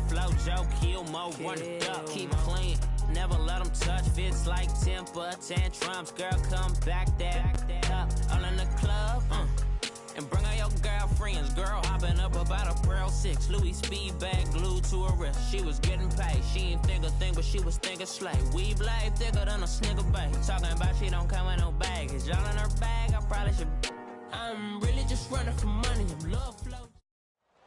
flow, Joe, kill mo, run it up, keep clean. Never let them touch, fits like temper tantrums. Girl, come back that up, all in the club, and bring all your girlfriends. Girl, hopping up about a Pearl 6, Louis speed bag glued to her wrist. She was getting paid, she ain't think a thing, but she was thinking slay. We blade thicker than a snicker bag. Talking about she don't come with no baggage. Y'all in her bag, I probably should. I'm really just running for money, I'm love flow.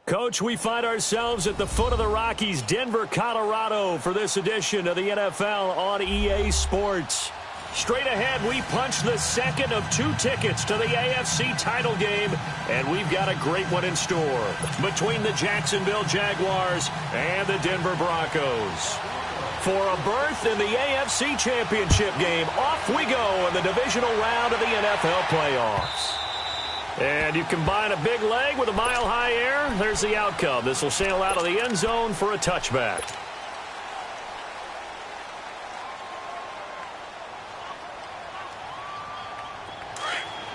Coach, we find ourselves at the foot of the Rockies, Denver, Colorado, for this edition of the NFL on EA Sports. Straight ahead, we punch the second of 2 tickets to the AFC title game, and we've got a great one in store between the Jacksonville Jaguars and the Denver Broncos. For a berth in the AFC Championship game, off we go in the divisional round of the NFL playoffs. And you combine a big leg with a mile-high air, there's the outcome. This will sail out of the end zone for a touchback.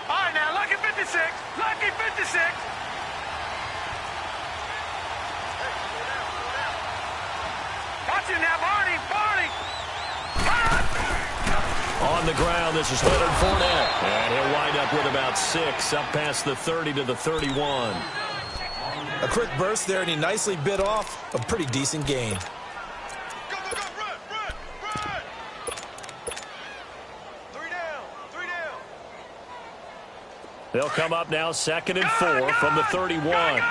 All right, now, lucky 56. Lucky 56. Watch it now, Barney. Barney. On the ground, this is Leonard Fournette. And he'll wind up with about 6, up past the 30 to the 31. A quick burst there, and he nicely bit off a pretty decent gain. Go, go, go, run, run, run. 3 down, 3 down. They'll come up now 2nd and 4 from the 31.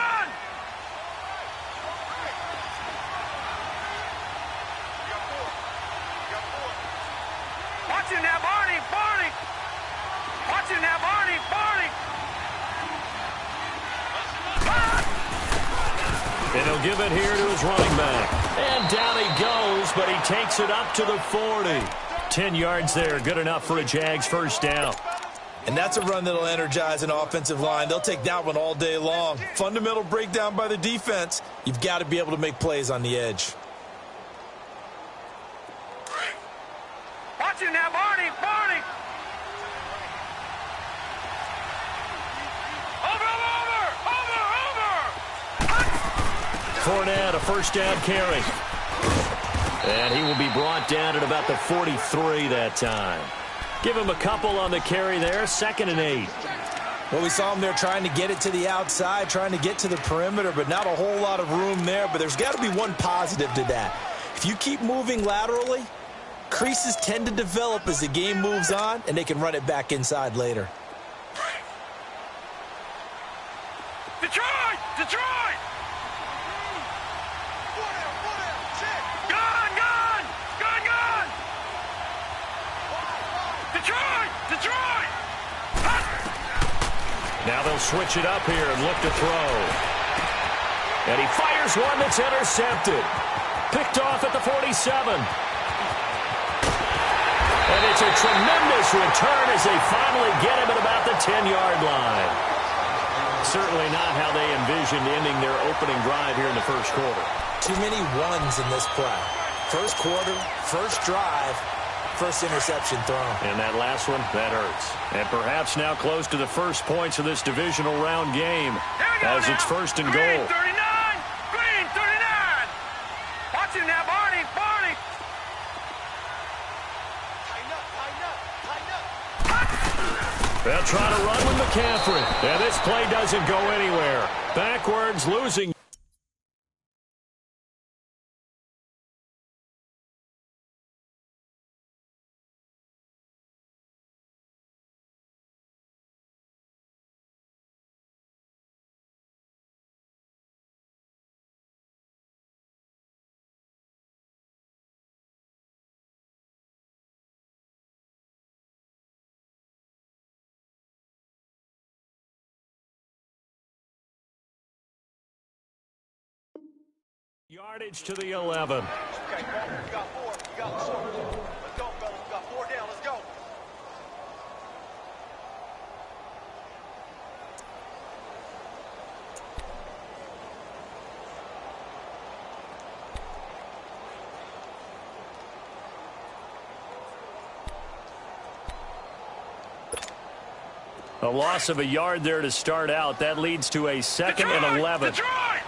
And he'll give it here to his running back. And down he goes, but he takes it up to the 40. 10 yards there, good enough for a Jags first down. And that's a run that'll energize an offensive line. They'll take that one all day long. Fundamental breakdown by the defense. You've got to be able to make plays on the edge. Watch it now, Barney, Barney. Fournette, a first down carry. And he will be brought down at about the 43 that time. Give him a couple on the carry there, 2nd and 8. Well, we saw him there trying to get it to the outside, trying to get to the perimeter, but not a whole lot of room there. But there's got to be one positive to that. If you keep moving laterally, creases tend to develop as the game moves on, and they can run it back inside later. Detroit! Detroit! Detroit! Now they'll switch it up here and look to throw. And he fires one that's intercepted. Picked off at the 47. And it's a tremendous return as they finally get him at about the 10-yard line. Certainly not how they envisioned ending their opening drive here in the first quarter. Too many ones in this play. First quarter, first drive, first interception thrown. And that last one, that hurts. And perhaps now close to the first points of this divisional round game as it's 1st and goal. Green 39! Green 39! Watch it now, Barney! Barney! Tighten up, tighten up, tighten up! They'll try to run with McCaffrey. And this play doesn't go anywhere. Backwards, losing. Yardage to the 11. Okay, we got 4. We got 4. Let's go, fellas. We got 4 down. Let's go. A loss of a yard there to start out. That leads to a 2nd and 11. Detroit!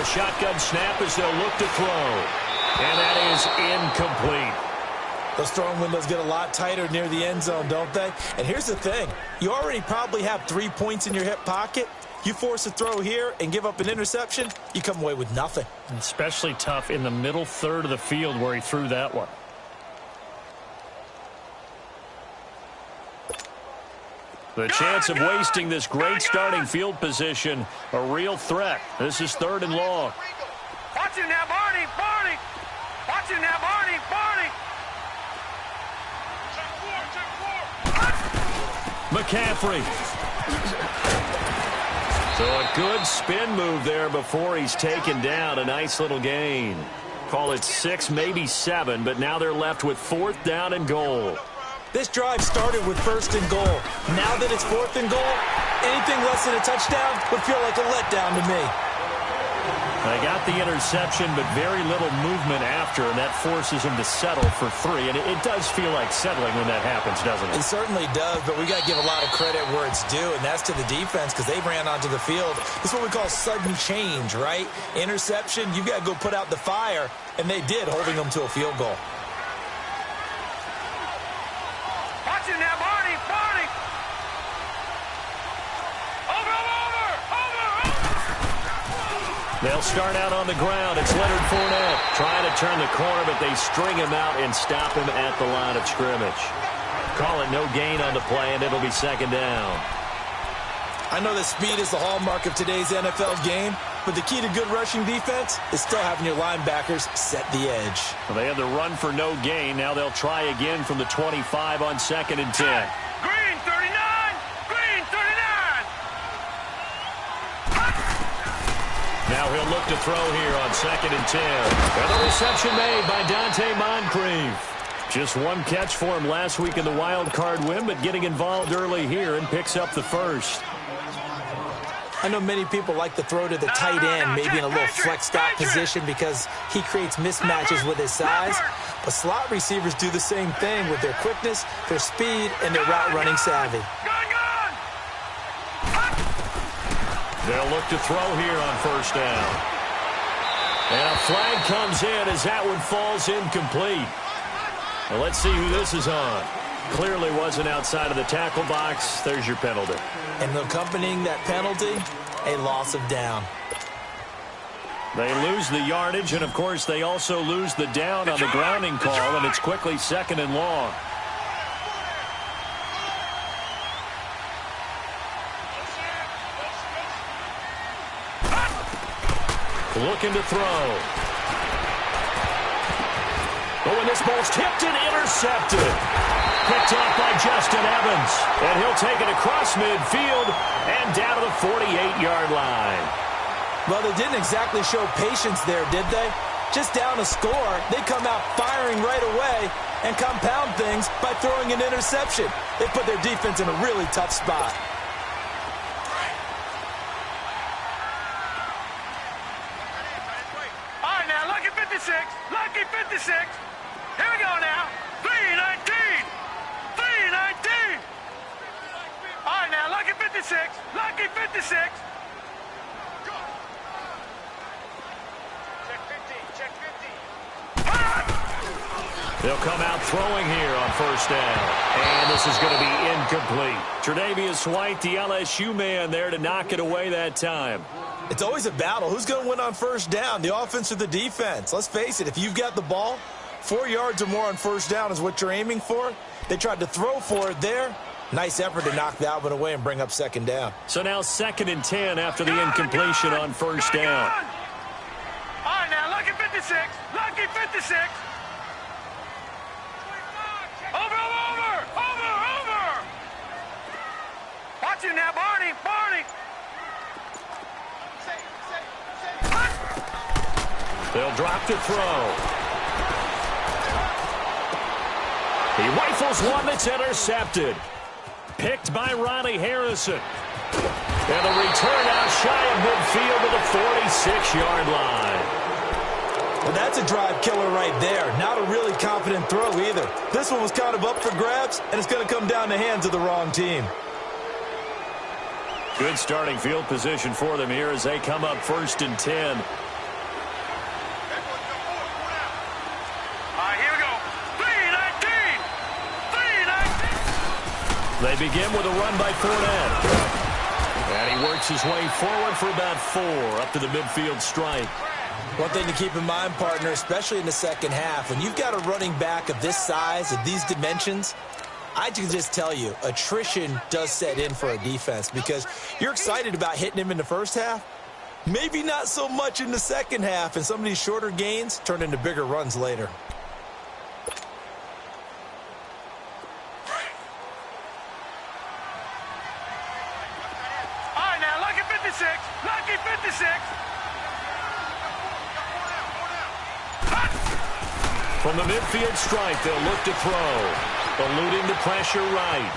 a shotgun snap as they'll look to throw. And that is incomplete. Those throwing windows get a lot tighter near the end zone, don't they? And here's the thing. You already probably have 3 points in your hip pocket. You force a throw here and give up an interception, you come away with nothing. Especially tough in the middle third of the field where he threw that one. The chance of wasting this great starting field position, a real threat. This is 3rd and long. Watch it now, Barney, Barney. Watch it now, Barney, Barney. McCaffrey. So a good spin move there before he's taken down. A nice little gain. Call it 6, maybe 7, but now they're left with 4th down and goal. This drive started with 1st and goal. Now that it's 4th and goal, anything less than a touchdown would feel like a letdown to me. They got the interception, but very little movement after, and that forces him to settle for 3. And it does feel like settling when that happens, doesn't it? It certainly does, but we got to give a lot of credit where it's due, and that's to the defense because they ran onto the field. This is what we call sudden change, right? Interception, you've got to go put out the fire, and they did, holding them to a field goal. Watch it now, Barney, Barney. Over. They'll start out on the ground. It's Leonard Fournette trying to turn the corner, but they string him out and stop him at the line of scrimmage. Call it no gain on the play, and it'll be 2nd down. I know that speed is the hallmark of today's NFL game, but the key to good rushing defense is still having your linebackers set the edge. Well, they had the run for no gain. Now they'll try again from the 25 on 2nd and 10. Green, 39. Green, 39. Now he'll look to throw here on 2nd and 10. And the reception made by Dante Moncrief. Just one catch for him last week in the wild card win, but getting involved early here and picks up the 1st. I know many people like to throw to the tight end, maybe in a little flexed out position because he creates mismatches with his size. But slot receivers do the same thing with their quickness, their speed, and their route running savvy. They'll look to throw here on 1st down. And a flag comes in as that one falls incomplete. Well, let's see who this is on. Clearly wasn't outside of the tackle box. There's your penalty. And accompanying that penalty, a loss of down. They lose the yardage, and, of course, they also lose the down on the grounding call, and it's quickly 2nd and long. Looking to throw. Oh, and this ball's tipped and intercepted. Picked off by Justin Evans. And he'll take it across midfield and down to the 48-yard line. Well, they didn't exactly show patience there, did they? Just down a score, they come out firing right away and compound things by throwing an interception. They put their defense in a really tough spot. All right, now, lucky 56. Lucky 56. Here we go now. 319. 319. All right, now, lucky 56. Lucky 56. Check 50. Check 50. They'll come out throwing here on 1st down. And this is going to be incomplete. Tre'Davious White, the LSU man, there to knock it away that time. It's always a battle. Who's going to win on 1st down, the offense or the defense? Let's face it, if you've got the ball, 4 yards or more on 1st down is what you're aiming for. They tried to throw for it there. Nice effort to knock that one away and bring up 2nd down. So now 2nd and 10 after the incompletion on 1st down. All right, now, lucky 56. Lucky 56. Over. Watch it now, Barney. Barney. They'll drop to throw. He rifles one that's intercepted. Picked by Ronnie Harrison. And the return out shy of midfield to the 46-yard line. Well, that's a drive killer right there. Not a really confident throw either. This one was kind of up for grabs, and it's going to come down the hands of the wrong team. Good starting field position for them here as they come up 1st and 10. They begin with a run by Fournette. And he works his way forward for about 4 up to the midfield stripe. One thing to keep in mind, partner, especially in the second half, when you've got a running back of this size, of these dimensions, I can just tell you, attrition does set in for a defense because you're excited about hitting him in the first half. Maybe not so much in the second half, and some of these shorter gains turn into bigger runs later. All right, now, lucky 56. Lucky 56. From the midfield stripe, they'll look to throw. Eluding the pressure right.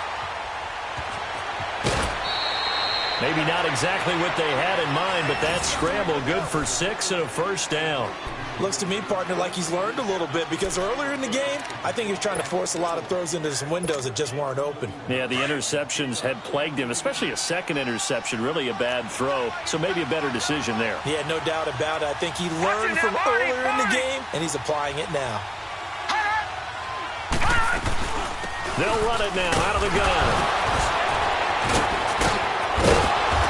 Maybe not exactly what they had in mind, but that scramble good for 6 and a first down. Looks to me, partner, like he's learned a little bit because earlier in the game, I think he was trying to force a lot of throws into some windows that just weren't open. Yeah, the interceptions had plagued him, especially a second interception, really a bad throw. So maybe a better decision there. Yeah, no doubt about it. I think he learned from earlier in the game, and he's applying it now. They'll run it now out of the gun.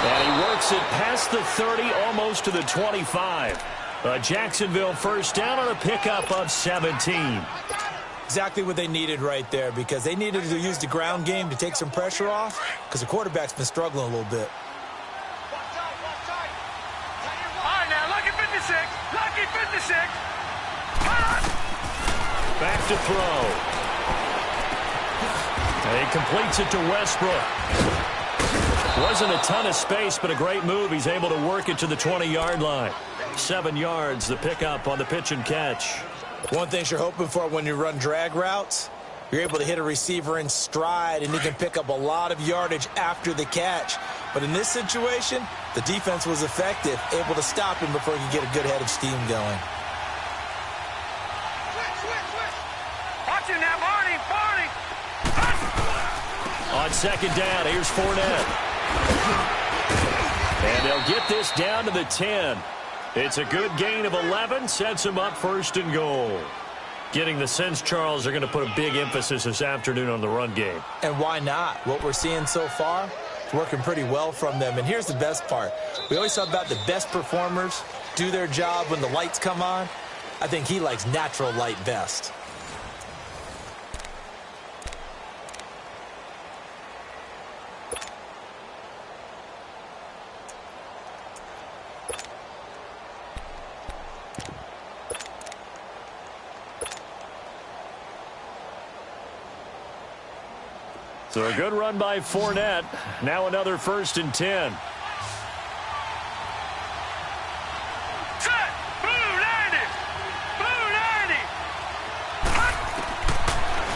And he works it past the 30, almost to the 25. Jacksonville first down on a pickup of 17. Exactly what they needed right there because they needed to use the ground game to take some pressure off because the quarterback's been struggling a little bit. All right, now, lucky 56. Lucky 56. Back to throw. He completes it to Westbrook. Wasn't a ton of space, but a great move. He's able to work it to the 20-yard line. 7 yards, the pickup on the pitch and catch. One thing you're hoping for when you run drag routes, you're able to hit a receiver in stride, and he can pick up a lot of yardage after the catch. But in this situation, the defense was effective, able to stop him before he could get a good head of steam going. Watch him now, Barney. Barney. On second down, here's Fournette. And they'll get this down to the 10. It's a good gain of 11, sets them up first and goal. Getting the sense, Charles, they're going to put a big emphasis this afternoon on the run game. And why not? What we're seeing so far is working pretty well from them. And here's the best part. We always talk about the best performers do their job when the lights come on. I think he likes natural light best. So a good run by Fournette. Now another 1st and 10. Set. Blue 90. Blue 90.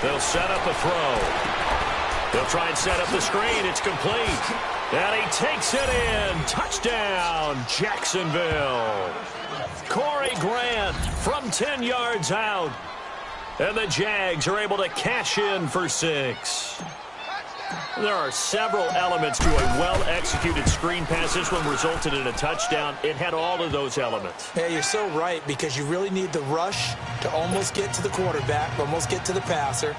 They'll set up a throw. They'll try and set up the screen. It's complete. And he takes it in. Touchdown, Jacksonville. Corey Grant from 10 yards out. And the Jags are able to cash in for 6. There are several elements to a well-executed screen pass. This one resulted in a touchdown. It had all of those elements. Yeah, you're so right because you really need the rush to almost get to the quarterback, almost get to the passer.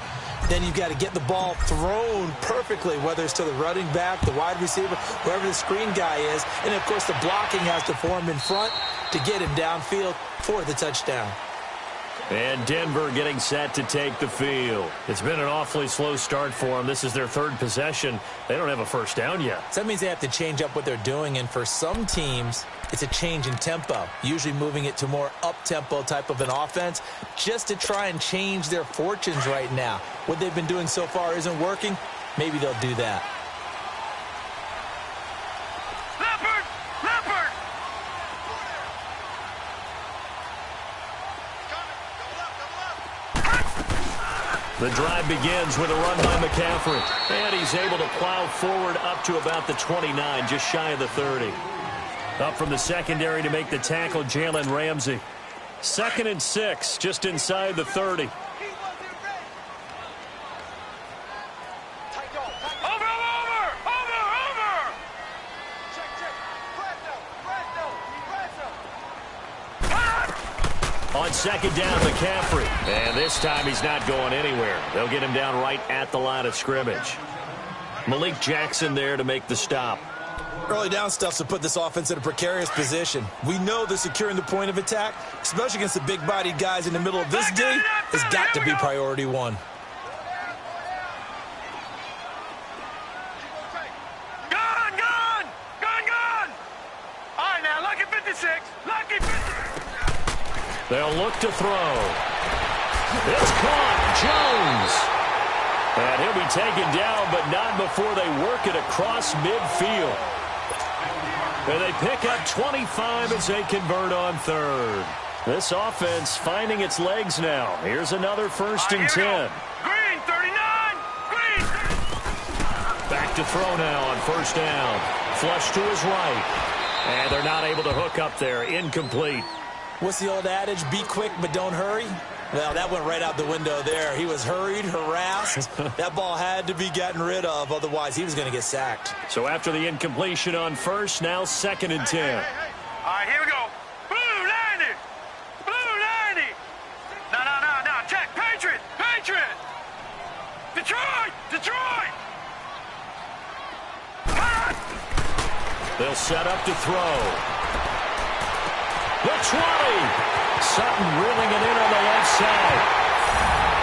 Then you've got to get the ball thrown perfectly, whether it's to the running back, the wide receiver, wherever the screen guy is. And, of course, the blocking has to form in front to get him downfield for the touchdown. And Denver getting set to take the field. It's been an awfully slow start for them. This is their 3rd possession. They don't have a first down yet. So that means they have to change up what they're doing, and for some teams, it's a change in tempo, usually moving it to more up-tempo type of an offense just to try and change their fortunes right now. What they've been doing so far isn't working. Maybe they'll do that. Leopard. Leopard. The drive begins with a run by McCaffrey. And he's able to plow forward up to about the 29, just shy of the 30. Up from the secondary to make the tackle, Jalen Ramsey. 2nd and 6, just inside the 30. On 2nd down, McCaffrey. And this time he's not going anywhere. They'll get him down right at the line of scrimmage. Malik Jackson there to make the stop. Early down stuff to put this offense in a precarious position. We know that securing the point of attack, especially against the big-bodied guys in the middle of this D, has got to be priority one. Gone! Gone! Gone! Gone! All right, now, lucky 56. Lucky 50. They'll look to throw. It's caught. Jones. And he'll be taken down, but not before they work it across midfield. And they pick up 25 as they convert on third. This offense finding its legs now. Here's another 1st and 10. Green, 39. Green. Back to throw now on 1st down. Flush to his right. And they're not able to hook up there. Incomplete. What's the old adage? Be quick, but don't hurry. Well, that went right out the window there. He was hurried, harassed. That ball had to be gotten rid of, otherwise he was going to get sacked. So after the incompletion on 1st, now 2nd and 10. All right, here we go. Blue 90. Blue 90. No. Check. Patriot. Patriot. Detroit. Detroit. They'll set up to throw. The 20. Sutton reeling it in on the left side.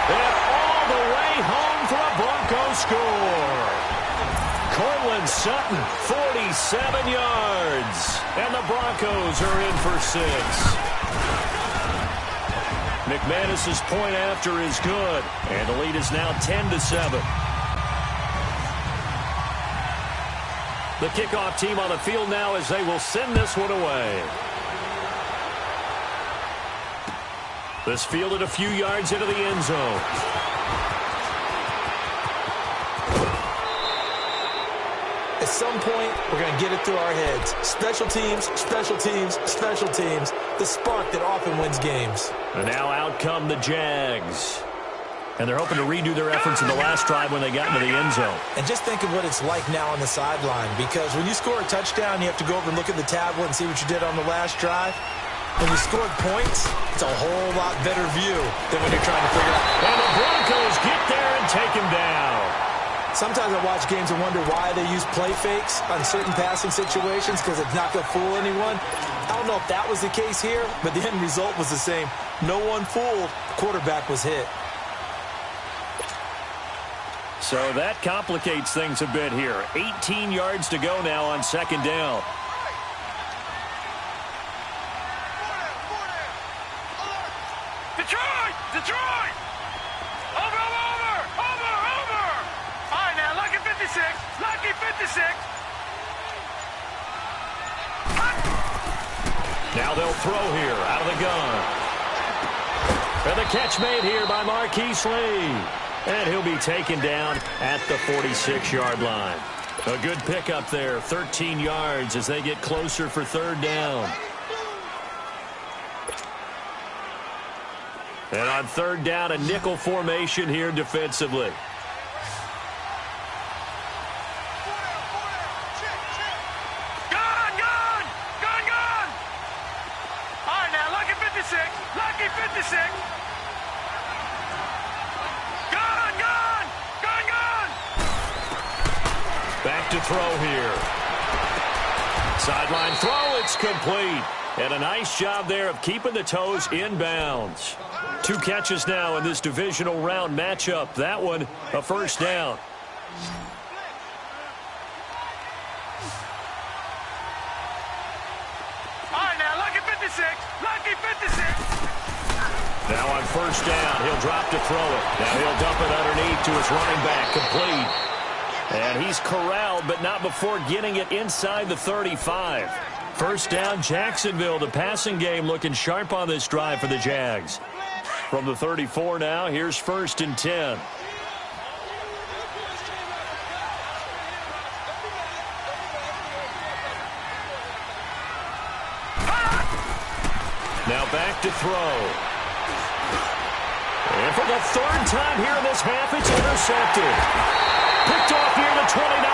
And all the way home for a Broncos score. Cortland Sutton, 47 yards. And the Broncos are in for 6. McManus's point after is good. And the lead is now 10-7. The kickoff team on the field now as they will send this one away. This fielded a few yards into the end zone. At some point, we're going to get it through our heads. Special teams, special teams, special teams. The spark that often wins games. And now out come the Jags. And they're hoping to redo their efforts in the last drive when they got into the end zone. And just think of what it's like now on the sideline. Because when you score a touchdown, you have to go over and look at the tablet and see what you did on the last drive. When you scored points, it's a whole lot better view than when you're trying to figure out. And the Broncos get there and take him down. Sometimes I watch games and wonder why they use play fakes on certain passing situations because it's not going to fool anyone. I don't know if that was the case here, but the end result was the same. No one fooled. The quarterback was hit. So that complicates things a bit here. 18 yards to go now on 2nd down. Detroit! Detroit! Over! All right, now, lucky 56. Lucky 56. Now they'll throw here out of the gun. And the catch made here by Marquise Lee. And he'll be taken down at the 46-yard line. A good pickup there, 13 yards as they get closer for 3rd down. And on 3rd down, a nickel formation here defensively. Gone! All right, now, lucky 56. Lucky 56. Back to throw here. Sideline throw, it's complete. And a nice job there of keeping the toes in bounds. 2 catches now in this divisional round matchup. That one, a 1st down. All right, now, lucky 56. Lucky 56. Now on 1st down, he'll drop to throw it. Now he'll dump it underneath to his running back, complete. And he's corralled, but not before getting it inside the 35. 1st down, Jacksonville. The passing game looking sharp on this drive for the Jags. From the 34 now, here's 1st and 10. Now back to throw. And for the 3rd time here in this half, it's intercepted. Picked off near the 29.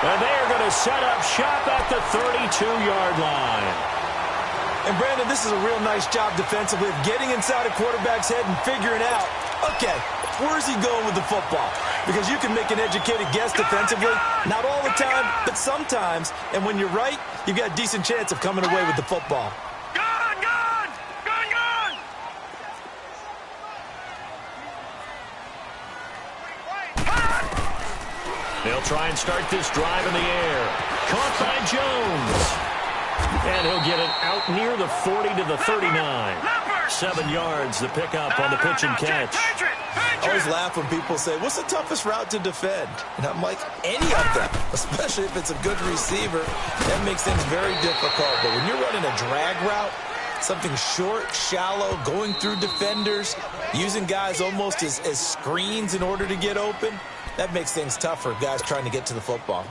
And they are going to set up shop at the 32-yard line. And, Brandon, this is a real nice job defensively of getting inside a quarterback's head and figuring out, okay, Where's he going with the football? Because you can make an educated guess defensively. Not all the time, but sometimes. And when you're right, you've got a decent chance of coming away with the football. They'll try and start this drive in the air. Caught by Jones. And he'll get it out near the 40 to the 39. 7 yards, the pickup on the pitch and catch. I always laugh when people say, what's the toughest route to defend? And I'm like, any of them, especially if it's a good receiver. That makes things very difficult. But when you're running a drag route, something short, shallow, going through defenders, using guys almost as screens in order to get open, that makes things tougher, guys trying to get to the football.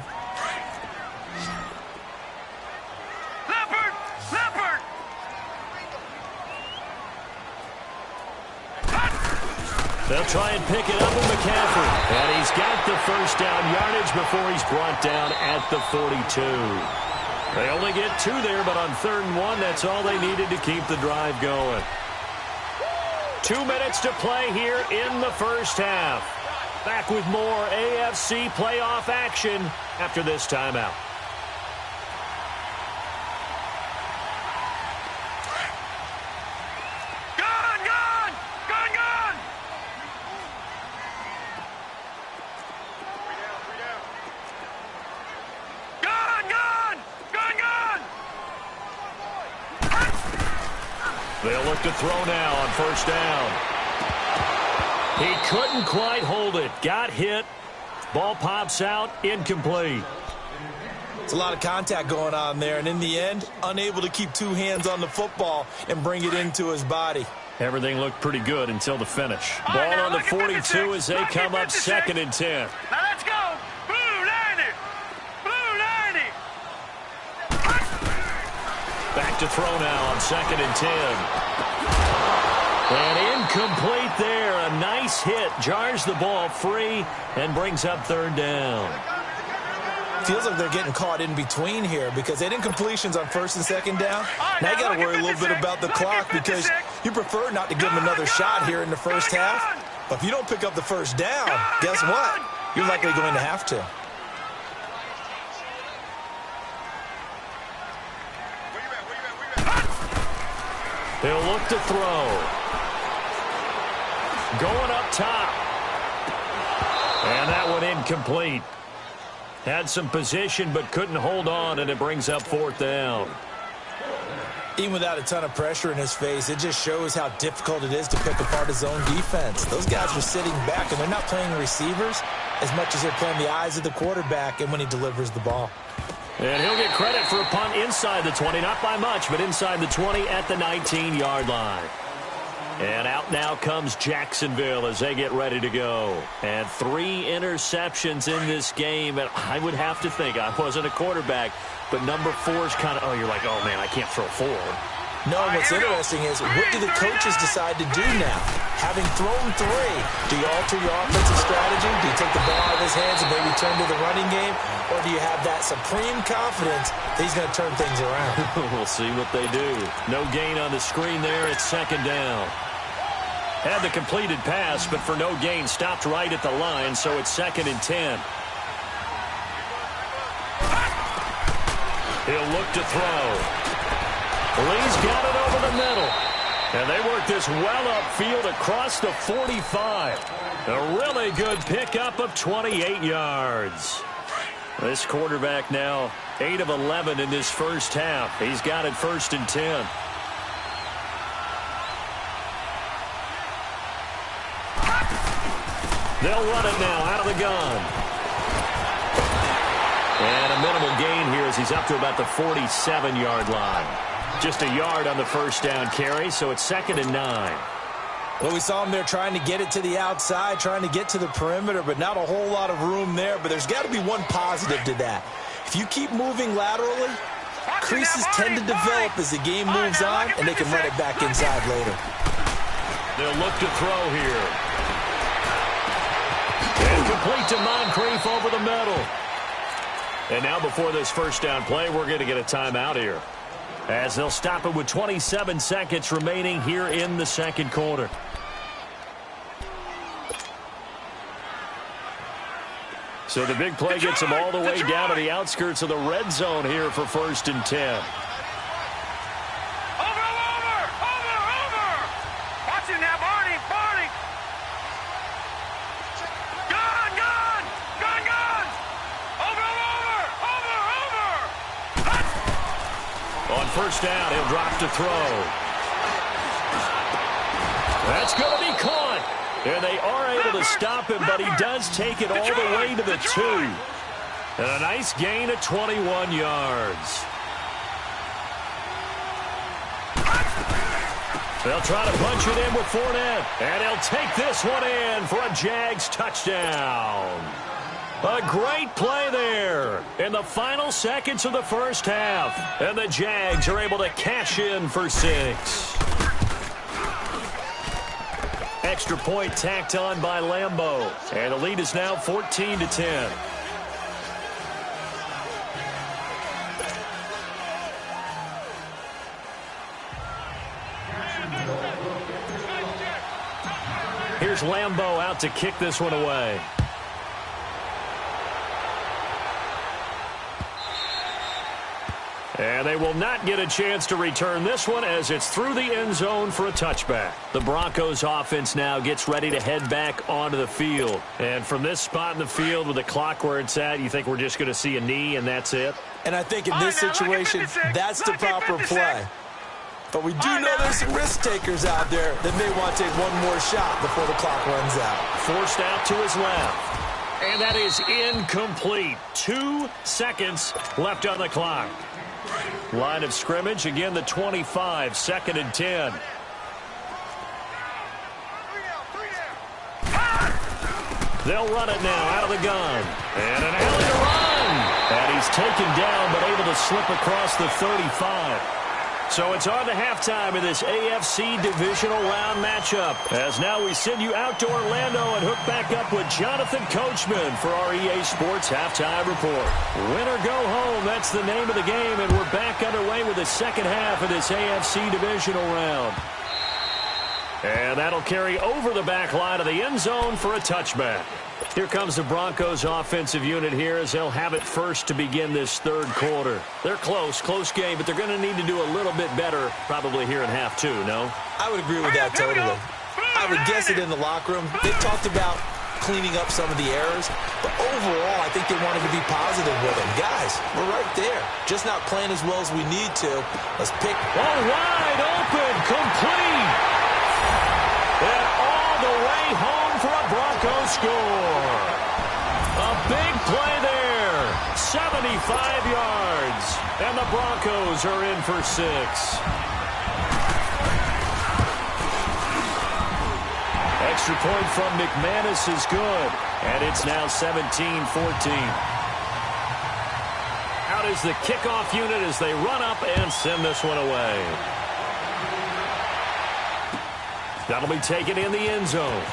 They'll try and pick it up with McCaffrey. And he's got the first down yardage before he's brought down at the 42. They only get 2 there, but on 3rd and 1, that's all they needed to keep the drive going. 2 minutes to play here in the first half. Back with more AFC playoff action after this timeout. They'll look to throw now on 1st down. He couldn't quite hold it. Got hit. Ball pops out. Incomplete. It's a lot of contact going on there, and in the end, unable to keep 2 hands on the football and bring it into his body. Everything looked pretty good until the finish. Ball on the 42 as they come up 2nd and 10. Now let's go. Blue 90. Blue 90. Back to throw now on 2nd and 10. And incomplete there. A nice hit. Jars the ball free and brings up 3rd down. Feels like they're getting caught in between here because they didn't completions on 1st and 2nd down. Now you got to worry a little bit about the clock because you prefer not to give them another shot here in the first half. But if you don't pick up the 1st down, guess what? You're likely going to have to. He'll look to throw. Going up top. And that one incomplete. Had some position but couldn't hold on, and it brings up 4th down. Even without a ton of pressure in his face, it just shows how difficult it is to pick apart his own defense. Those guys are sitting back, and they're not playing receivers as much as they're playing the eyes of the quarterback and when he delivers the ball. And he'll get credit for a punt inside the 20. Not by much, but inside the 20 at the 19-yard line. And out now comes Jacksonville as they get ready to go. And 3 interceptions in this game. And I would have to think, I wasn't a quarterback, but number 4 is kind of, oh, you're like, oh, man, I can't throw 4. No, what's interesting is, what do the coaches decide to do now? Having thrown 3, do you alter your offensive strategy? Do you take the ball out of his hands and maybe turn to the running game? Or do you have that supreme confidence that he's going to turn things around? We'll see what they do. No gain on the screen there. It's 2nd down. Had the completed pass, but for no gain, stopped right at the line, so it's 2nd and 10. He'll look to throw. Lee's got it over the middle. And they work this well upfield across the 45. A really good pickup of 28 yards. This quarterback now 8 of 11 in this first half. He's got it 1st and 10. They'll run it now out of the gun. And a minimal gain here as he's up to about the 47-yard line. Just a yard on the 1st down carry, so it's 2nd and 9. Well, we saw him there trying to get it to the outside, trying to get to the perimeter, but not a whole lot of room there. But there's got to be one positive to that. If you keep moving laterally, creases tend to develop as the game moves on, and they can run it back inside later. They'll look to throw here. And complete to Moncrief over the middle. And now before this 1st down play, we're going to get a timeout here, as they'll stop it with 27 seconds remaining here in the 2nd quarter. So the big play gets him all the way down to the outskirts of the red zone here for 1st and 10. On 1st down, he'll drop to throw. That's going to be caught. And they are able to stop him, but he does take it all the way to the 2. And a nice gain of 21 yards. They'll try to punch it in with Fournette. And he'll take this one in for a Jags touchdown. A great play there in the final seconds of the 1st half. And the Jags are able to cash in for 6. Extra point tacked on by Lambeau. And the lead is now 14-10. Here's Lambeau out to kick this one away. And they will not get a chance to return this one as it's through the end zone for a touchback. The Broncos offense now gets ready to head back onto the field. And from this spot in the field with the clock where it's at, you think we're just going to see a knee and that's it? And I think in this situation, that's the proper play. But we do know there's some risk takers out there that may want to take one more shot before the clock runs out. Forced out to his left. And that is incomplete. 2 seconds left on the clock. Line of scrimmage, again the 25, 2nd and 10. They'll run it now out of the gun. And an alley to run. And he's taken down but able to slip across the 35. So it's on to halftime in this AFC divisional round matchup. As now we send you out to Orlando and hook back up with Jonathan Coachman for our EA Sports Halftime Report. Win or go home, that's the name of the game, and we're back underway with the second half of this AFC divisional round. And that'll carry over the back line of the end zone for a touchback. Here comes the Broncos offensive unit here as they'll have it first to begin this 3rd quarter. They're close game, but they're going to need to do a little bit better probably here in half 2, no? I would agree with that totally. I would guess it in the locker room. They talked about cleaning up some of the errors, but overall I think they wanted to be positive with them. Guys, we're right there. Just not playing as well as we need to. Let's pick. Oh, wide open, complete. And all the way home for a Broncos score. A big play there. 75 yards. And the Broncos are in for 6. Extra point from McManus is good. And it's now 17-14. Out is the kickoff unit as they run up and send this one away. That'll be taken in the end zone.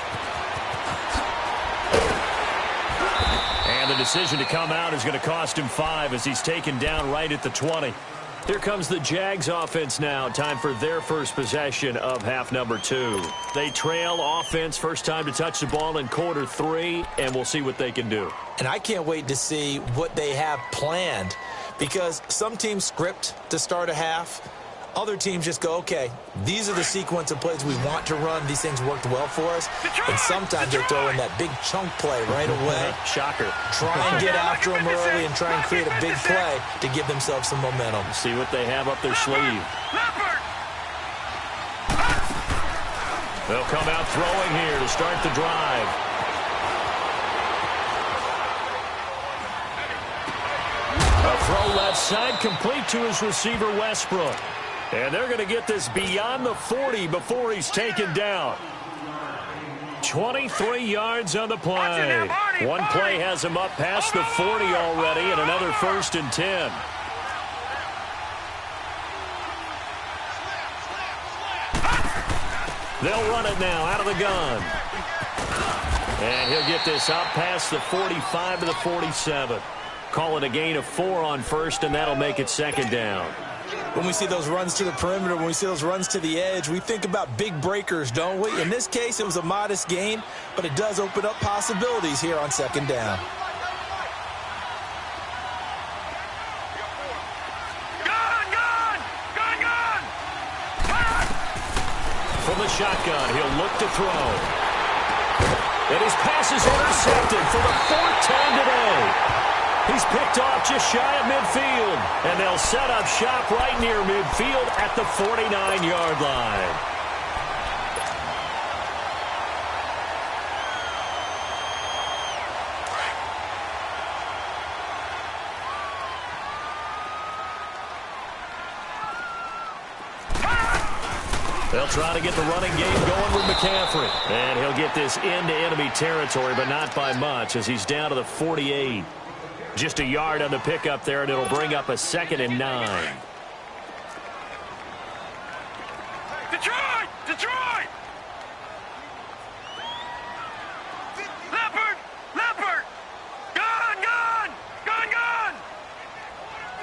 And the decision to come out is going to cost him 5 as he's taken down right at the 20. Here comes the Jags offense now. Time for their first possession of half number 2. They trail offense, first time to touch the ball in quarter 3, and we'll see what they can do. And I can't wait to see what they have planned, because some teams script to start a half. Other teams just go, okay, these are the sequence of plays we want to run. These things worked well for us. And sometimes they throw in that big chunk play right away. Shocker. Try and get after them early and try and create a big play to give themselves some momentum. See what they have up their sleeve. They'll come out throwing here to start the drive. A throw left side, complete to his receiver, Westbrook. And they're going to get this beyond the 40 before he's taken down. 23 yards on the play. One play has him up past the 40 already, and another 1st and 10. They'll run it now out of the gun. And he'll get this out past the 45 to the 47. Call it a gain of 4 on 1st, and that'll make it 2nd down. When we see those runs to the perimeter, when we see those runs to the edge, we think about big breakers, don't we? In this case, it was a modest gain, but it does open up possibilities here on 2nd down. from the shotgun. He'll look to throw. And his pass is intercepted for the fourth time today. He's picked off just shy of midfield. And they'll set up shop right near midfield at the 49-yard line. They'll try to get the running game going with McCaffrey. And he'll get this into enemy territory, but not by much as he's down to the 48. Just a yard on the pickup there, and it'll bring up a 2nd and 9. Detroit! Detroit! Leopard! Leopard! Gun! Gun! Gun! Gun!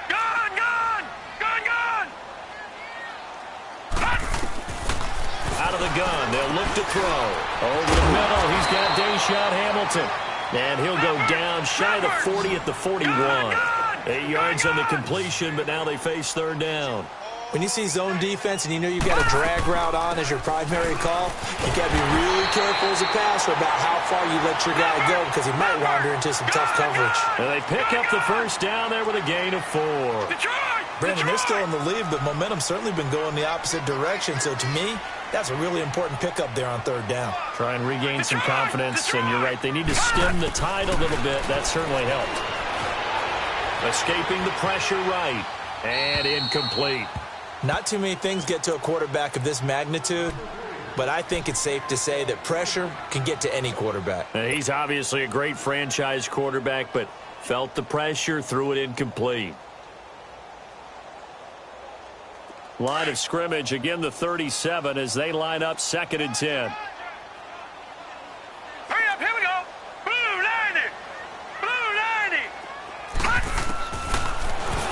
Gun! Gun! Gun! Gun! Out of the gun, they'll look to throw. Over the middle, he's got Deshaun Hamilton. And he'll go down shy of the 40 at the 41. 8 yards on the completion, but now they face 3rd down. When you see zone defense and you know you've got a drag route on as your primary call, you got to be really careful as a passer about how far you let your guy go because he might wander into some tough coverage. And they pick up the first down there with a gain of 4. Brandon, they're still in the lead, but momentum's certainly been going the opposite direction. So to me, that's a really important pickup there on 3rd down. Try and regain some confidence, and you're right, they need to stem the tide a little bit. That certainly helped. Escaping the pressure right, and incomplete. Not too many things get to a quarterback of this magnitude, but I think it's safe to say that pressure can get to any quarterback. He's obviously a great franchise quarterback, but felt the pressure, threw it incomplete. Line of scrimmage, again the 37 as they line up 2nd and 10. Hurry up, here we go. Blue 90. Blue 90.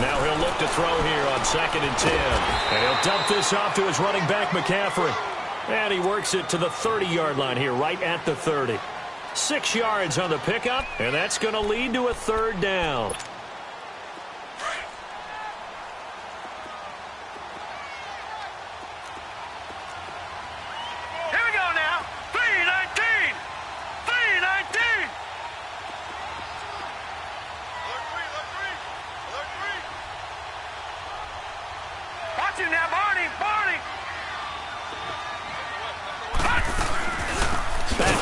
Now he'll look to throw here on 2nd and 10. And he'll dump this off to his running back, McCaffrey. And he works it to the 30-yard line here, right at the 30. 6 yards on the pickup, and that's going to lead to a 3rd down.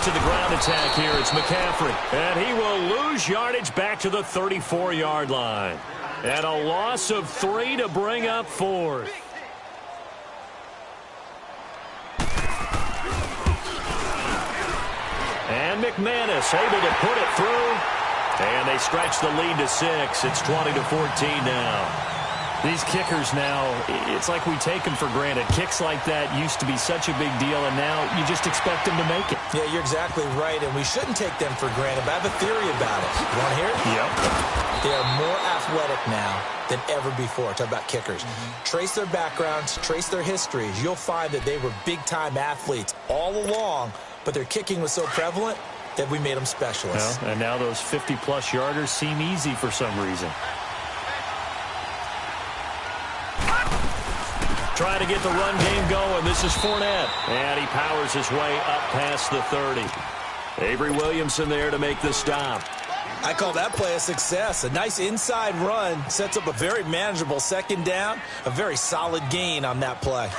To the ground attack here, it's McCaffrey. And he will lose yardage back to the 34-yard line. And a loss of 3 to bring up 4th. And McManus able to put it through. And they stretch the lead to 6. It's 20-14 now. These kickers now, it's like we take them for granted. Kicks like that used to be such a big deal, and now you just expect them to make it. Yeah, you're exactly right, and we shouldn't take them for granted, but I have a theory about it. You want to hear it? Yep. They are more athletic now than ever before. Talk about kickers. Trace their backgrounds, trace their histories. You'll find that they were big-time athletes all along, but their kicking was so prevalent that we made them specialists. Well, and now those 50-plus yarders seem easy for some reason. Trying to get the run game going. This is Fournette. And he powers his way up past the 30. Avery Williamson there to make the stop. I call that play a success. A nice inside run sets up a very manageable 2nd down. A very solid gain on that play.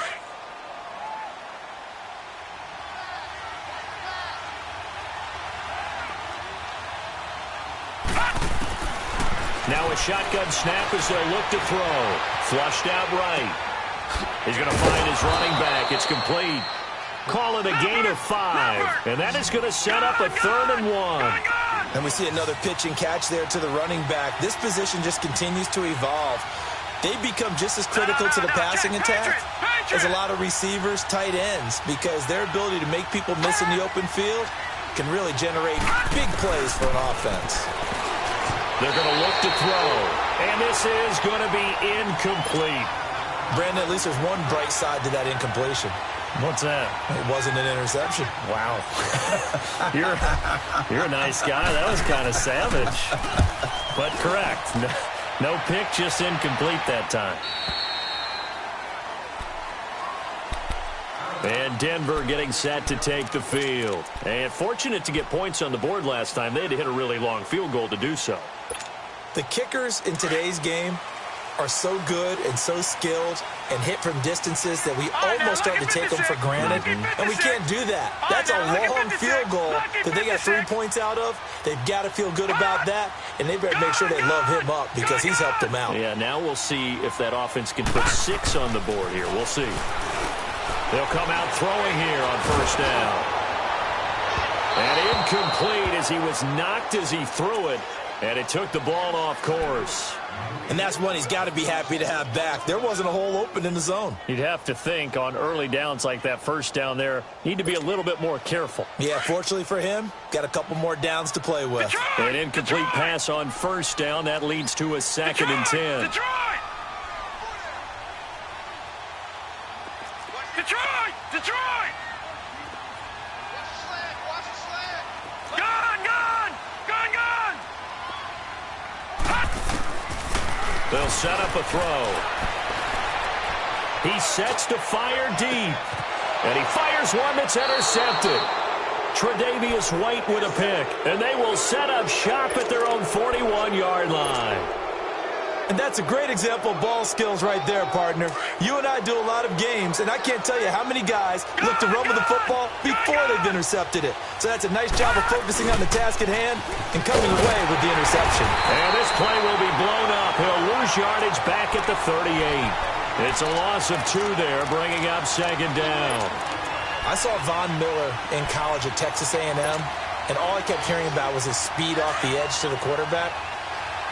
Now a shotgun snap as they'll look to throw. Flushed out right. He's going to find his running back. It's complete. Call it a gain of 5. And that is going to set up a 3rd and 1. And we see another pitch and catch there to the running back. This position just continues to evolve. They become just as critical to the passing attack as a lot of receivers, tight ends, because their ability to make people miss in the open field can really generate big plays for an offense. They're going to look to throw. And this is going to be incomplete. Brandon, at least there's one bright side to that incompletion. What's that? It wasn't an interception. Wow. You're a nice guy. That was kind of savage. But correct. No pick, just incomplete that time. And Denver getting set to take the field. And fortunate to get points on the board last time. They had to hit a really long field goal to do so. The kickers in today's game are so good and so skilled and hit from distances that we almost start to take them for granted, and we can't do that. That's a long field goal that they got 3 points out of. They've got to feel good about that, and they better make sure they love him up because he's helped them out. Yeah, now we'll see if that offense can put 6 on the board here. We'll see. They'll come out throwing here on first down. And incomplete as he was knocked as he threw it, and it took the ball off course. And that's one he's got to be happy to have back. There wasn't a hole open in the zone. You'd have to think on early downs like that first down there, need to be a little bit more careful. Yeah, fortunately for him, got a couple more downs to play with. An incomplete pass on first down. That leads to a 2nd and 10. Detroit! Detroit! Detroit! Gone! Gone! Gone! Gone! They'll set up a throw. He sets to fire deep. And he fires one that's intercepted. Tre'Davious White with a pick. And they will set up shop at their own 41-yard line. And that's a great example of ball skills right there, partner. You and I do a lot of games, and I can't tell you how many guys look to run with the football before they've intercepted it. So that's a nice job of focusing on the task at hand and coming away with the interception. And this play will be blown up. He'll lose yardage back at the 38. It's a loss of 2 there, bringing up 2nd down. I saw Von Miller in college at Texas A&M, and all I kept hearing about was his speed off the edge to the quarterback.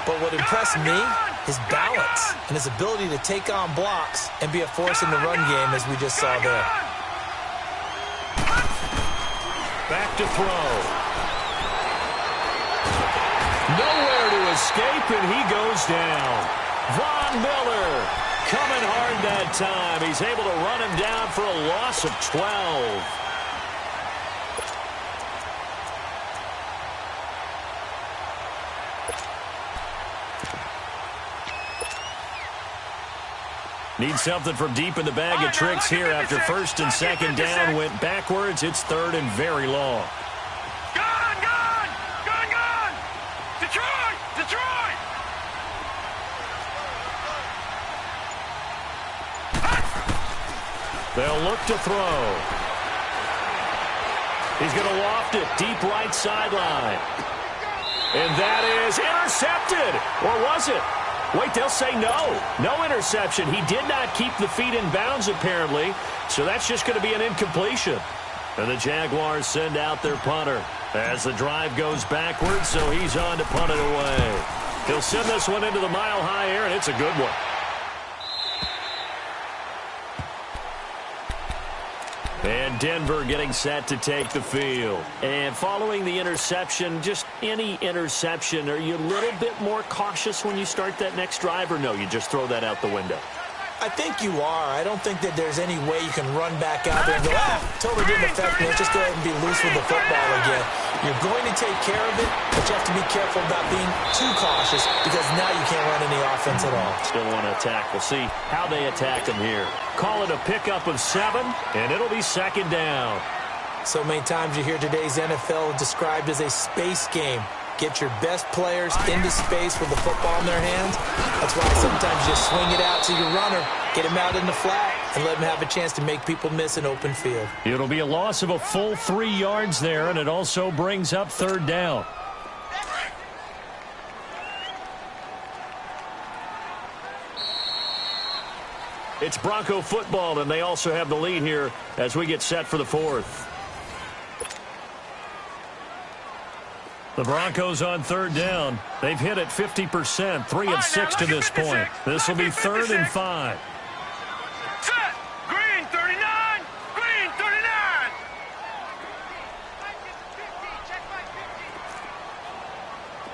But what impressed me, his balance and his ability to take on blocks and be a force in the run game, as we just saw there. Back to throw. Nowhere to escape, and he goes down. Von Miller coming hard that time. He's able to run him down for a loss of 12. Need something from deep in the bag of tricks here after 1st and 2nd down went backwards. It's 3rd and very long. Gone! Gone! Gone! Gone! Detroit! Detroit! They'll look to throw. He's going to loft it deep right sideline. And that is intercepted. Or was it? Wait, they'll say no. No interception. He did not keep the feet in bounds, apparently. So that's just going to be an incompletion. And the Jaguars send out their punter as the drive goes backwards, so he's on to punt it away. He'll send this one into the mile-high air, and it's a good one. And Denver getting set to take the field. And following the interception, just any interception, are you a little bit more cautious when you start that next drive, or no, you just throw that out the window? I think you are. I don't think that there's any way you can run back out there and go, totally didn't affect me. Let's just go ahead and be loose with the football again. You're going to take care of it, but you have to be careful about being too cautious because now you can't run any offense at all. Still want to attack. We'll see how they attack him here. Call it a pickup of 7, and it'll be 2nd down. So many times you hear today's NFL described as a space game. Get your best players into space with the football in their hands. That's why sometimes you just swing it out to your runner, get him out in the flat, and let him have a chance to make people miss an open field. It'll be a loss of a full 3 yards there, and it also brings up 3rd down. It's Bronco football, and they also have the lead here as we get set for the 4th. The Broncos on 3rd down. They've hit it 50%, 3 of 6 to this point. This will be 3rd and 5. Set! Green 39! Green 39!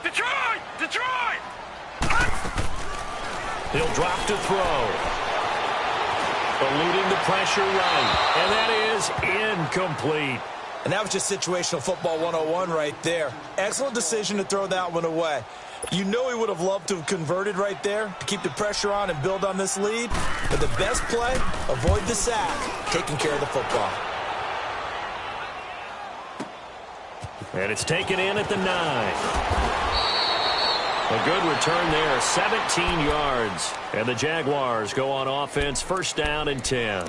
Detroit! Detroit! He'll drop to throw. Eluding the pressure right. And that is incomplete. And that was just situational football 101 right there. Excellent decision to throw that one away. You know he would have loved to have converted right there to keep the pressure on and build on this lead. But the best play, avoid the sack, taking care of the football. And it's taken in at the 9. A good return there, 17 yards. And the Jaguars go on offense, first down and 10.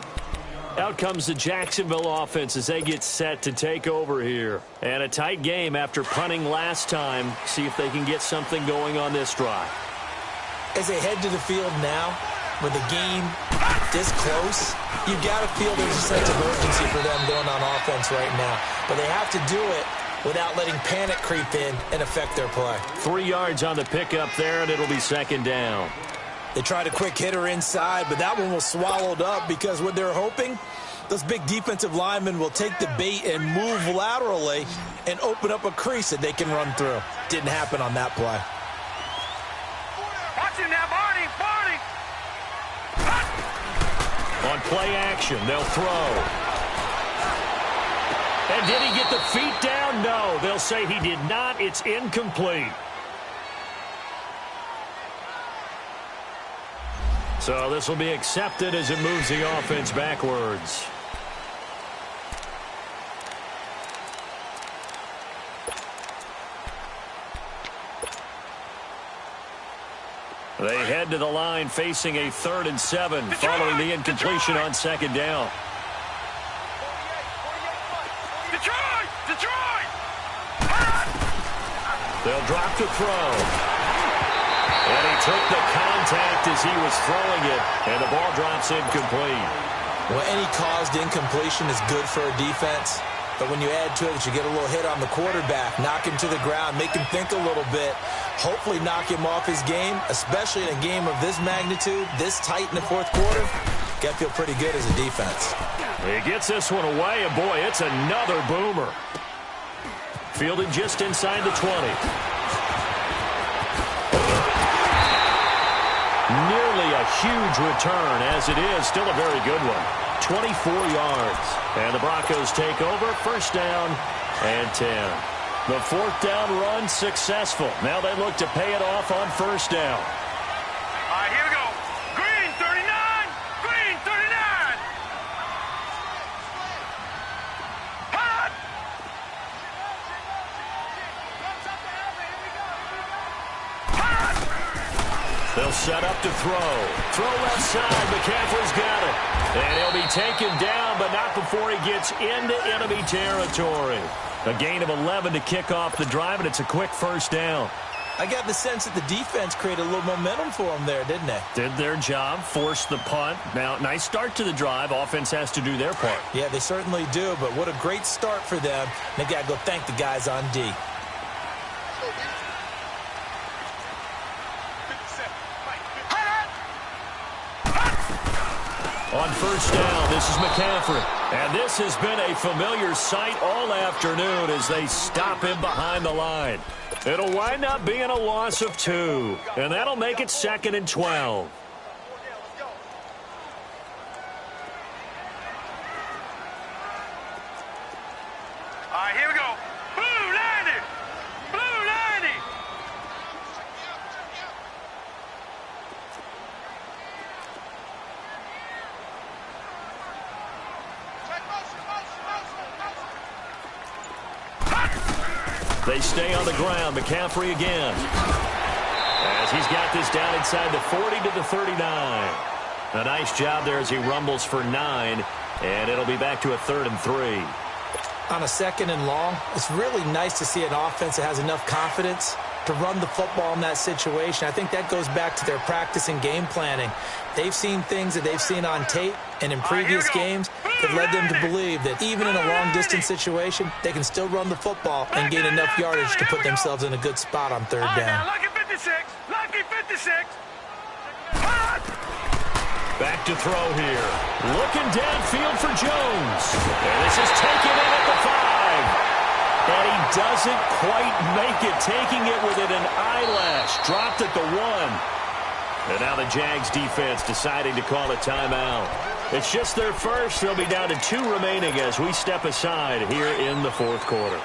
Out comes the Jacksonville offense as they get set to take over here. And a tight game after punting last time. See if they can get something going on this drive. As they head to the field now, with the game this close, you got to feel there's a sense of urgency for them going on offense right now. But they have to do it without letting panic creep in and affect their play. 3 yards on the pickup there, and it'll be second down. They tried a quick hitter inside, but that one was swallowed up because what they're hoping, those big defensive linemen will take the bait and move laterally and open up a crease that they can run through. Didn't happen on that play. Watch him now, Barney! On play action, they'll throw. And did he get the feet down? No, they'll say he did not. It's incomplete. So this will be accepted as it moves the offense backwards. They head to the line facing a 3rd and 7 following the incompletion on second down. Detroit! They'll drop to throw. And he took the contact as he was throwing it, and the ball drops incomplete. Well, any caused incompletion is good for a defense, but when you add to it that you get a little hit on the quarterback, knock him to the ground, make him think a little bit, hopefully knock him off his game, especially in a game of this magnitude, this tight in the fourth quarter, got to feel pretty good as a defense. He gets this one away, and boy, it's another boomer. Fielded just inside the 20. Nearly a huge return, as it is still a very good one. 24 yards. And the Broncos take over, first down and 10. The fourth down run successful. Now they look to pay it off on first down. All right, here we go. Green 39! Green 39! Hot! They'll set up to throw. Throw left side. McCaffrey's got it. And he'll be taken down, but not before he gets into enemy territory. A gain of 11 to kick off the drive, and it's a quick first down. I got the sense that the defense created a little momentum for them there, didn't they? Did their job, forced the punt. Now, nice start to the drive. Offense has to do their part. Yeah, they certainly do, but what a great start for them. They've got to go thank the guys on D. On first down, this is McCaffrey. And this has been a familiar sight all afternoon as they stop him behind the line. It'll wind up being a loss of 2. And that'll make it 2nd and 12. All right, here we go. Blue 90! Blue 90! They stay on the ground. McCaffrey again. As he's got this down inside the 40 to the 39. A nice job there as he rumbles for 9. And it'll be back to a 3rd and 3. On a 2nd and long, it's really nice to see an offense that has enough confidence to run the football in that situation. I think that goes back to their practice and game planning. They've seen things that they've seen on tape and in previous games that led them to believe that even in a long-distance situation, they can still run the football and gain enough yardage to put themselves in a good spot on 3rd down. Lucky 56! Lucky 56! Back to throw here. Looking downfield for Jones. And this is taken in at the 5. And he doesn't quite make it, taking it within an eyelash. Dropped at the 1. And now the Jags defense deciding to call a timeout. It's just their first. They'll be down to 2 remaining as we step aside here in the fourth quarter.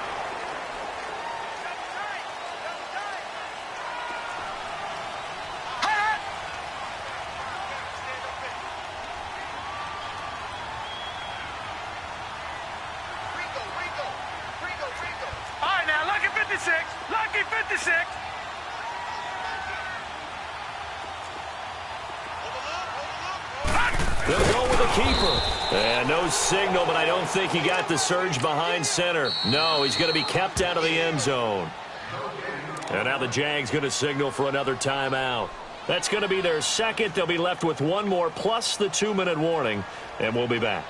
All right, now, lucky 56. Lucky 56. They'll go with a keeper. And no signal, but I don't think he got the surge behind center. No, he's going to be kept out of the end zone. And now the Jags going to signal for another timeout. That's going to be their second. They'll be left with one more plus the 2-minute warning, and we'll be back.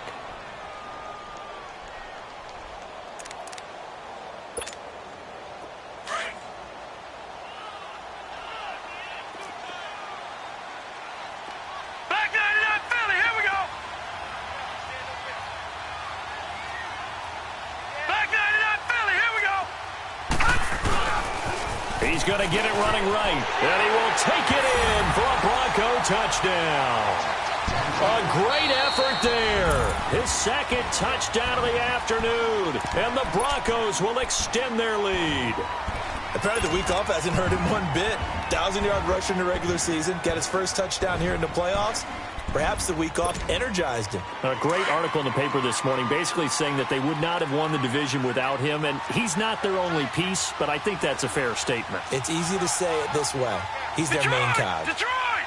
He's going to get it running right, and he will take it in for a Bronco touchdown. A great effort there. His second touchdown of the afternoon, and the Broncos will extend their lead. Apparently the week off hasn't hurt him one bit. 1,000-yard rusher in the regular season, got his first touchdown here in the playoffs. Perhaps the week off energized him. A great article in the paper this morning basically saying that they would not have won the division without him, and he's not their only piece, but I think that's a fair statement. It's easy to say it this way. He's their main cog. Detroit!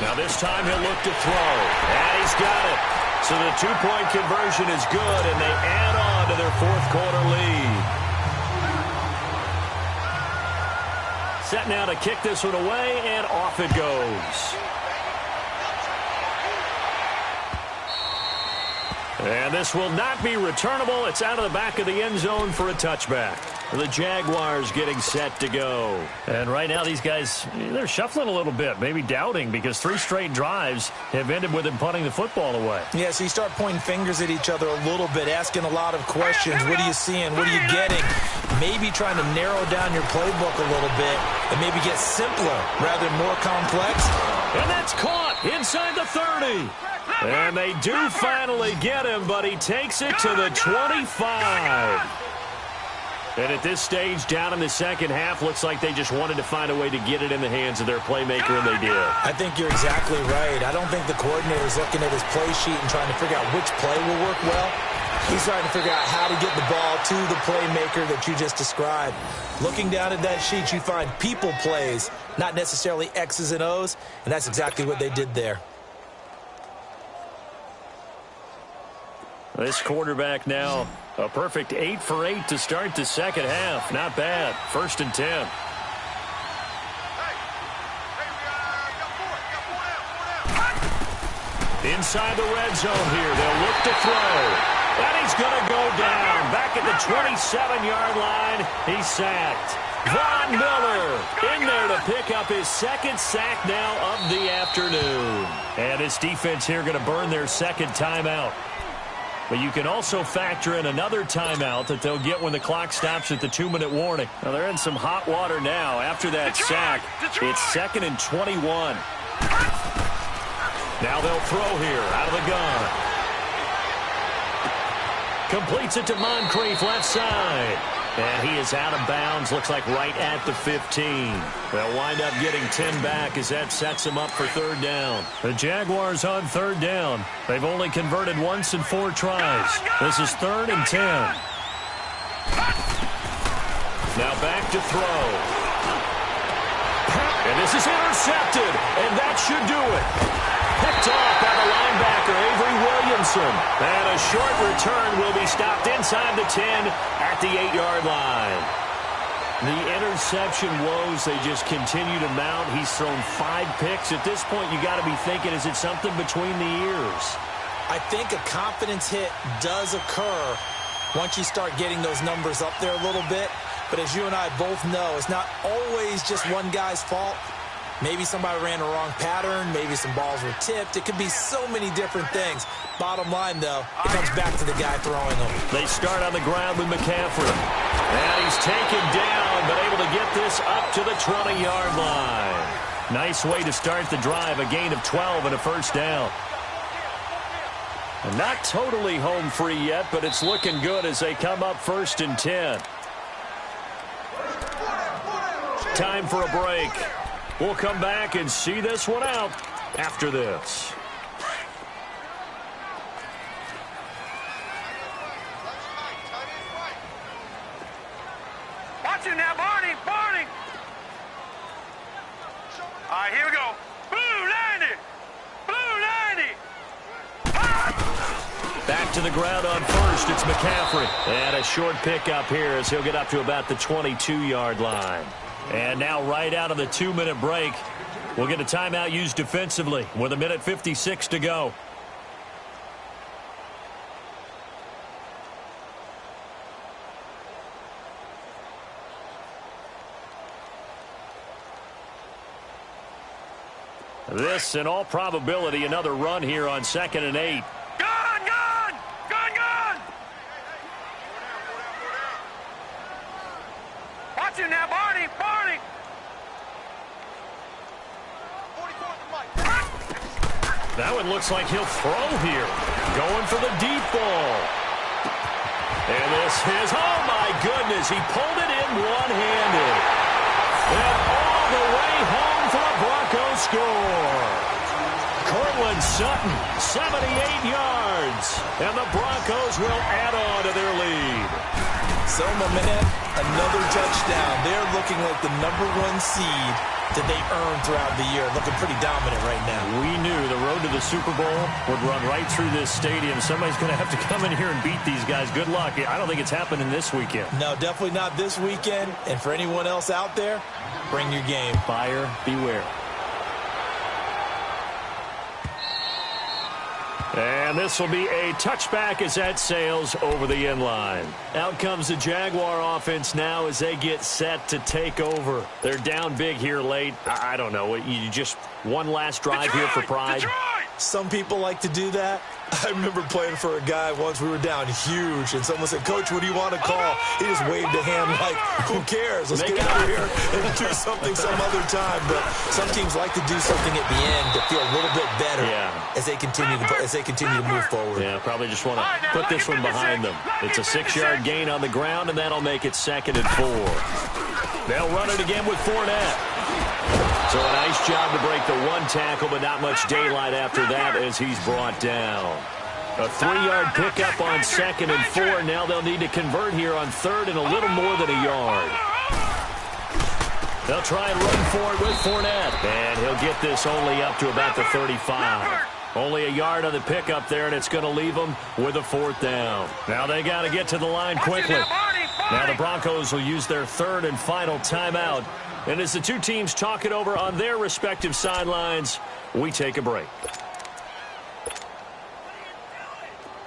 Now this time he'll look to throw, and he's got it. So the 2-point conversion is good, and they add on to their fourth quarter lead. Set now to kick this one away, and off it goes. And this will not be returnable. It's out of the back of the end zone for a touchback. The Jaguars getting set to go. And right now these guys, they're shuffling a little bit, maybe doubting, because 3 straight drives have ended with them punting the football away. Yeah, so you start pointing fingers at each other a little bit, asking a lot of questions. What are you seeing? What are you getting? Maybe trying to narrow down your playbook a little bit and maybe get simpler rather than more complex. And that's caught inside the 30. And they do finally get him, but he takes it to the 25. And at this stage, down in the second half, looks like they just wanted to find a way to get it in the hands of their playmaker, and they did. I think you're exactly right. I don't think the coordinator's looking at his play sheet and trying to figure out which play will work well. He's trying to figure out how to get the ball to the playmaker that you just described. Looking down at that sheet, you find people plays, not necessarily X's and O's, and that's exactly what they did there. This quarterback now, a perfect 8 for 8 to start the second half. Not bad. 1st and 10. Inside the red zone here. They'll look to throw. And he's going to go down. Back at the 27-yard line. He's sacked. Von Miller in there to pick up his second sack now of the afternoon. And this defense here going to burn their second timeout. But you can also factor in another timeout that they'll get when the clock stops at the 2-minute warning. Now they're in some hot water now after that sack. It's 2nd and 21. Now they'll throw here out of the gun. Completes it to Moncrief left side. And he is out of bounds, looks like right at the 15. They'll wind up getting 10 back as that sets them up for 3rd down. The Jaguars on 3rd down. They've only converted once in 4 tries. This is 3rd and 10. Now back to throw. And this is intercepted, and that should do it. Picked off by the linebacker, Avery Williamson. And a short return will be stopped inside the 10 at the 8-yard line. The interception woes, they just continue to mount. He's thrown 5 picks. At this point, you got to be thinking, is it something between the ears? I think a confidence hit does occur once you start getting those numbers up there a little bit. But as you and I both know, it's not always just one guy's fault. Maybe somebody ran the wrong pattern. Maybe some balls were tipped. It could be so many different things. Bottom line, though, it comes back to the guy throwing them. They start on the ground with McCaffrey. And he's taken down, but able to get this up to the 20-yard line. Nice way to start the drive, a gain of 12 and a first down. And not totally home free yet, but it's looking good as they come up 1st and 10. Time for a break. We'll come back and see this one out after this. Watch it now, Barney, Barney. All right, here we go. Blue 90, Blue 90. Back to the ground on first. It's McCaffrey. And a short pickup here as he'll get up to about the 22-yard line. And now right out of the 2-minute break, we'll get a timeout used defensively with 1:56 to go. This, in all probability, another run here on 2nd and 8. Gun, gun, gun, gun. Watch it now, Barney, Barney. That one looks like he'll throw here. Going for the deep ball. And this is, oh my goodness, he pulled it in one-handed. And all the way home for the Broncos score. Cortland Sutton, 78 yards. And the Broncos will add on to their lead. So, my man, another touchdown. They're looking like the #1 seed that they earned throughout the year. Looking pretty dominant right now. We knew the road to the Super Bowl would run right through this stadium. Somebody's going to have to come in here and beat these guys. Good luck. I don't think it's happening this weekend. No, definitely not this weekend. And for anyone else out there, bring your game. Buyer beware. And this will be a touchback as that sails over the end line. Out comes the Jaguar offense now as they get set to take over. They're down big here late. I don't know. You just one last drive here for pride. Some people like to do that. I remember playing for a guy once. We were down huge, and someone said, "Coach, what do you want to call?" He just waved a hand like, "Who cares? Let's get out of here and do something some other time." But some teams like to do something at the end to feel a little bit better as they continue to move forward. Yeah, probably just want to put this one behind them. It's a 6-yard gain on the ground, and that'll make it 2nd and 4. They'll run it again with Fournette. So a nice job to break the one tackle, but not much daylight after that as he's brought down. A 3-yard pickup on 2nd and 4. Now they'll need to convert here on 3rd and a little more than a yard. They'll try and run for it with Fournette. And he'll get this only up to about the 35. Only a yard on the pickup there, and it's going to leave them with a 4th down. Now they got to get to the line quickly. Now the Broncos will use their 3rd and final timeout. And as the two teams talk it over on their respective sidelines, we take a break.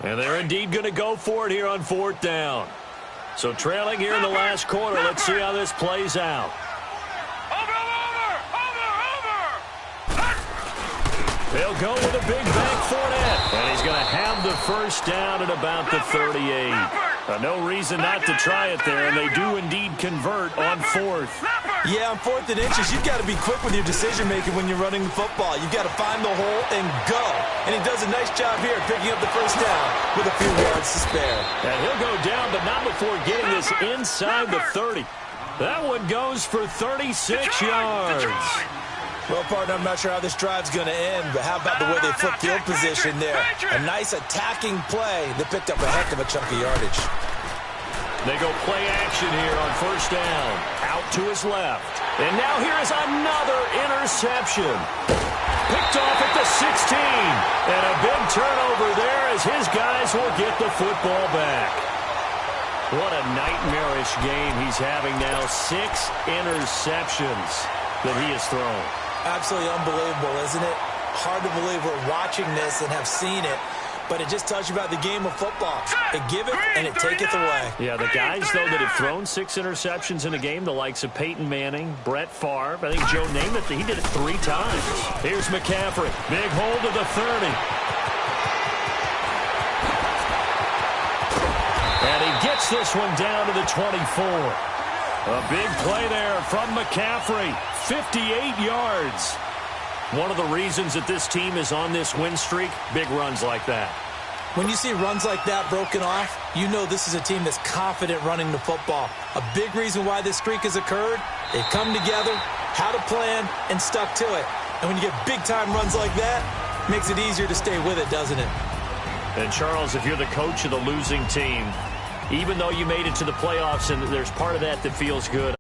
And they're indeed going to go for it here on 4th down. So trailing here in the last quarter, let's see how this plays out. They'll go with a big bank Fournette. And he's going to have the first down at about the 38. No reason not to try it there, and they do indeed convert on 4th. Yeah, on 4th and inches, you've got to be quick with your decision-making when you're running the football. You've got to find the hole and go. And he does a nice job here picking up the first down with a few yards to spare. And he'll go down, but not before getting this inside the 30. That one goes for 36 yards. Well, partner, I'm not sure how this drive's going to end, but how about the way they flip field position there? A nice attacking play that picked up a heck of a chunk of yardage. They go play action here on 1st down. Out to his left. And now here is another interception. Picked off at the 16. And a big turnover there as his guys will get the football back. What a nightmarish game he's having now. 6 interceptions that he has thrown. Absolutely unbelievable, isn't it? Hard to believe we're watching this and have seen it, but it just tells you about the game of football. It giveth and it taketh away. Yeah, the guys, though, that have thrown 6 interceptions in a game, the likes of Peyton Manning, Brett Favre, I think Joe Namath, he did it 3 times. Here's McCaffrey. Big hold of the 30. And he gets knocks this one down to the 24. A big play there from McCaffrey. 58 yards. One of the reasons that this team is on this win streak, big runs like that. When you see runs like that broken off, you know this is a team that's confident running the football. A big reason why this streak has occurred, they've come together, had a plan, and stuck to it. And when you get big-time runs like that, it makes it easier to stay with it, doesn't it? And, Charles, if you're the coach of the losing team, even though you made it to the playoffs and there's part of that that feels good,